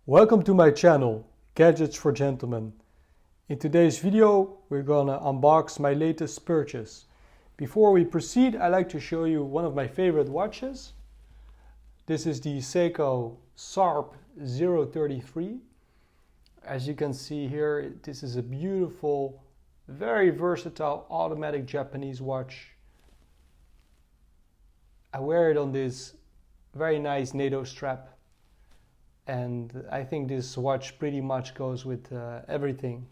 Welcome to my channel, Gadgets for Gentlemen. In today's video, we're gonna unbox my latest purchase. Before we proceed, I'd like to show you one of my favorite watches. This is the SEIKO SNZF17. As you can see here, this is a beautiful, very versatile automatic Japanese watch. I wear it on this very nice NATO strap. And I think this watch pretty much goes with everything.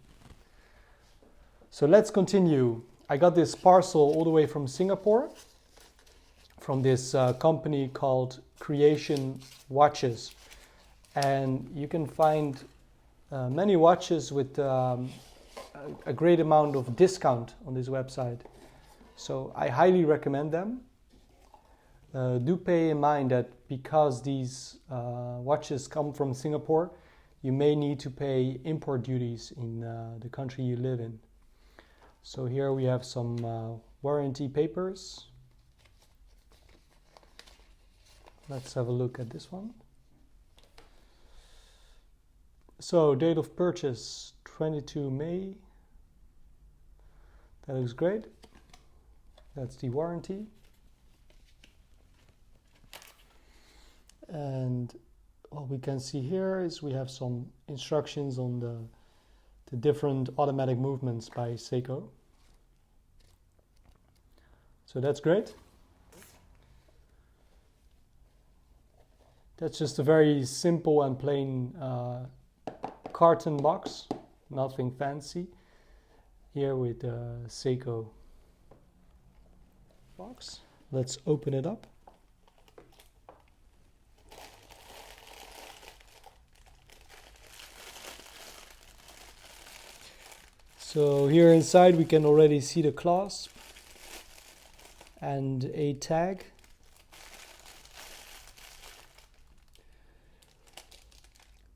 So let's continue. I got this parcel all the way from Singapore, from this company called Creation Watches. And you can find many watches with a great amount of discount on this website. So I highly recommend them. Do pay in mind that because these watches come from Singapore, you may need to pay import duties in the country you live in. So here we have some warranty papers. Let's have a look at this one. So date of purchase 22 May. That looks great. That's the warranty. And what we can see here is we have some instructions on the different automatic movements by SEIKO. So that's great. That's just a very simple and plain carton box, nothing fancy. Here with the SEIKO box. Let's open it up. So here inside we can already see the clasp and a tag.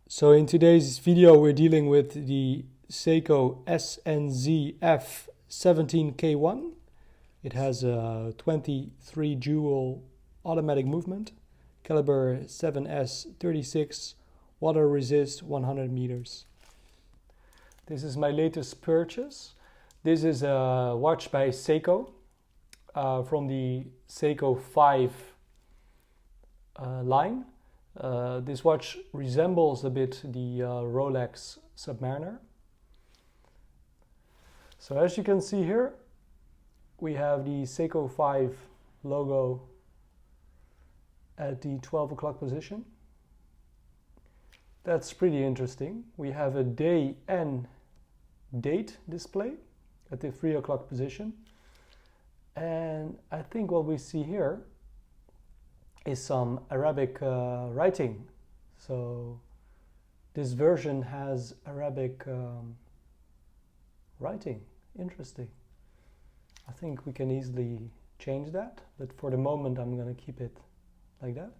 So in today's video we're dealing with the SEIKO SNZF17K1. It has a 23 jewel automatic movement, caliber 7S36, water resist 100 meters. This is my latest purchase. This is a watch by SEIKO from the SEIKO 5 line. This watch resembles a bit the Rolex Submariner. So as you can see here, we have the SEIKO 5 logo at the 12 o'clock position. That's pretty interesting. We have a day and date display at the 3 o'clock position. And I think what we see here is some Arabic writing. So this version has Arabic writing. Interesting. I think we can easily change that, but for the moment I'm going to keep it like that.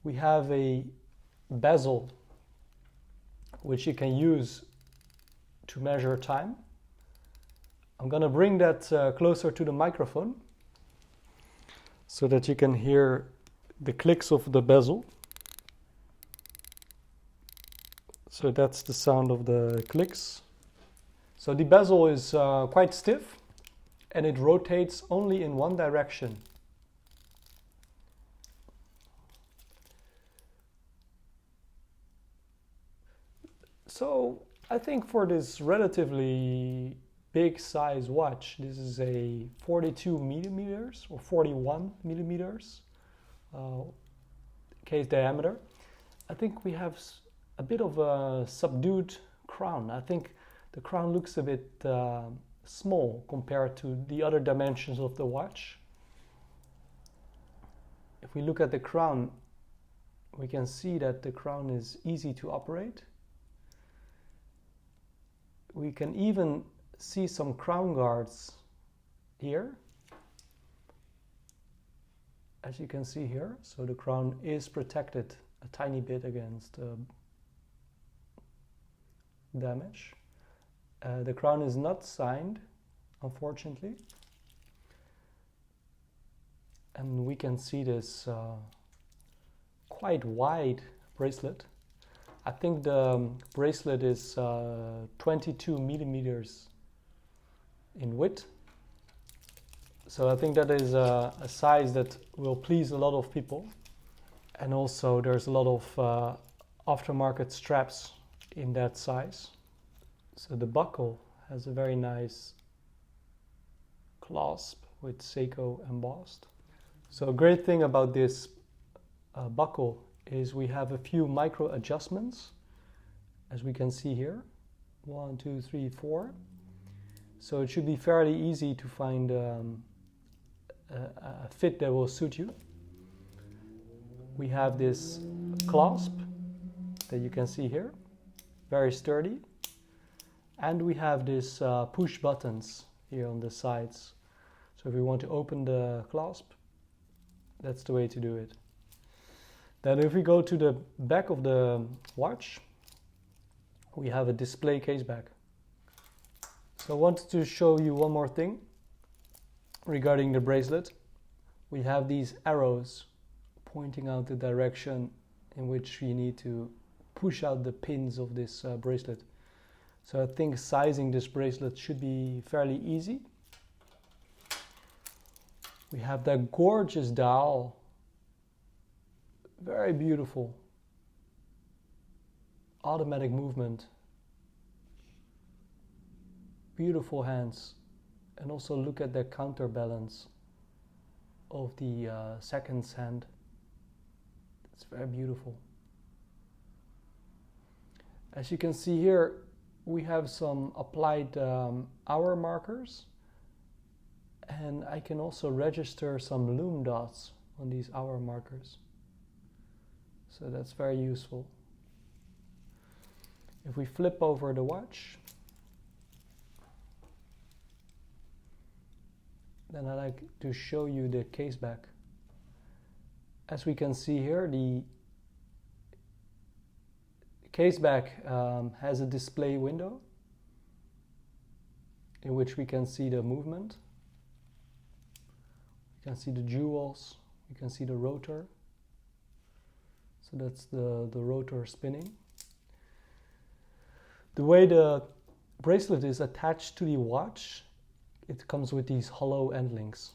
We have a bezel which you can use to measure time. I'm going to bring that closer to the microphone so that you can hear the clicks of the bezel. So that's the sound of the clicks. So the bezel is quite stiff and it rotates only in one direction. So I think for this relatively big size watch, this is a 42 millimeters or 41 millimeters case diameter. I think we have a bit of a subdued crown. I think the crown looks a bit small compared to the other dimensions of the watch. If we look at the crown, we can see that the crown is easy to operate. We can even see some crown guards here, as you can see here. So the crown is protected a tiny bit against damage. The crown is not signed, unfortunately. And we can see this quite wide bracelet. I think the bracelet is 22 millimeters in width. So I think that is a size that will please a lot of people. And also there's a lot of aftermarket straps in that size. So the buckle has a very nice clasp with SEIKO embossed. So a great thing about this buckle is we have a few micro adjustments, as we can see here. 1, 2, 3, 4. So it should be fairly easy to find a fit that will suit you. We have this clasp that you can see here, very sturdy. And we have this push buttons here on the sides. So if we want to open the clasp, that's the way to do it. Then if we go to the back of the watch, we have a display case back. So I wanted to show you one more thing regarding the bracelet. We have these arrows pointing out the direction in which you need to push out the pins of this bracelet. So I think sizing this bracelet should be fairly easy. We have that gorgeous dial, very beautiful, automatic movement, beautiful hands, and also look at the counterbalance of the seconds hand. It's very beautiful. As you can see here, we have some applied hour markers, and I can also register some lume dots on these hour markers. So that's very useful. If we flip over the watch, then I like to show you the case back. As we can see here, the case back has a display window in which we can see the movement. We can see the jewels, we can see the rotor. So that's the rotor spinning. The way the bracelet is attached to the watch, it comes with these hollow end links.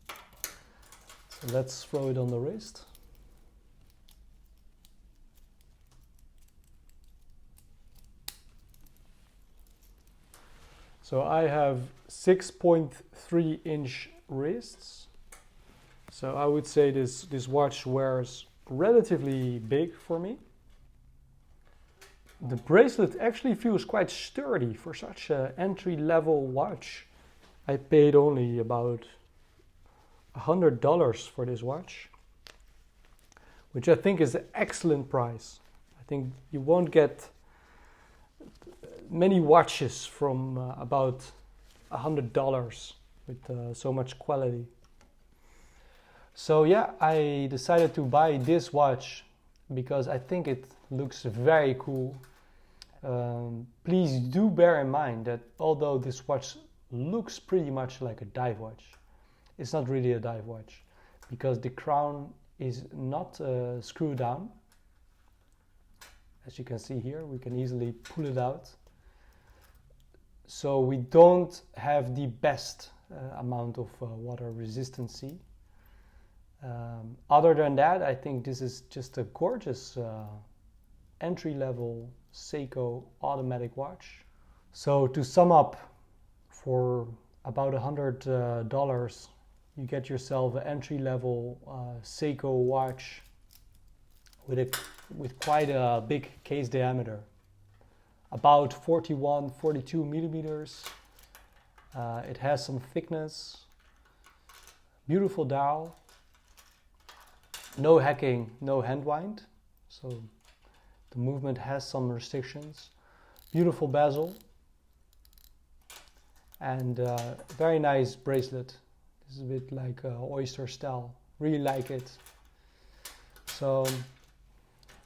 So let's throw it on the wrist. So I have 6.3 inch wrists. So I would say this watch wears relatively big for me. The bracelet actually feels quite sturdy for such an entry-level watch. I paid only about $100 for this watch, which I think is an excellent price. I think you won't get many watches from about $100 with so much quality. So yeah, I decided to buy this watch because I think it looks very cool. Please do bear in mind that although this watch looks pretty much like a dive watch, it's not really a dive watch because the crown is not screwed down. As you can see here, we can easily pull it out. So we don't have the best amount of water resistancy. Other than that, I think this is just a gorgeous entry-level SEIKO automatic watch. So to sum up, for about $100, you get yourself an entry-level SEIKO watch with quite a big case diameter, about 41, 42 millimeters. It has some thickness, beautiful dial, no hacking, no hand wind, so the movement has some restrictions, beautiful bezel, and very nice bracelet. This is a bit like oyster style, really like it. So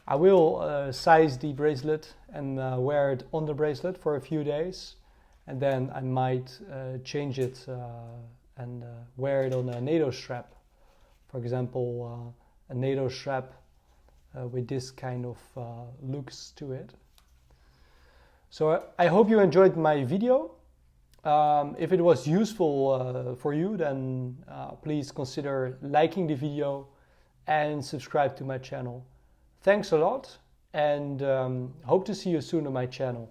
I will size the bracelet and wear it on the bracelet for a few days, and then I might change it and wear it on a NATO strap. For example, a NATO strap with this kind of looks to it. So I hope you enjoyed my video. If it was useful for you, then please consider liking the video and subscribe to my channel. Thanks a lot, and hope to see you soon on my channel.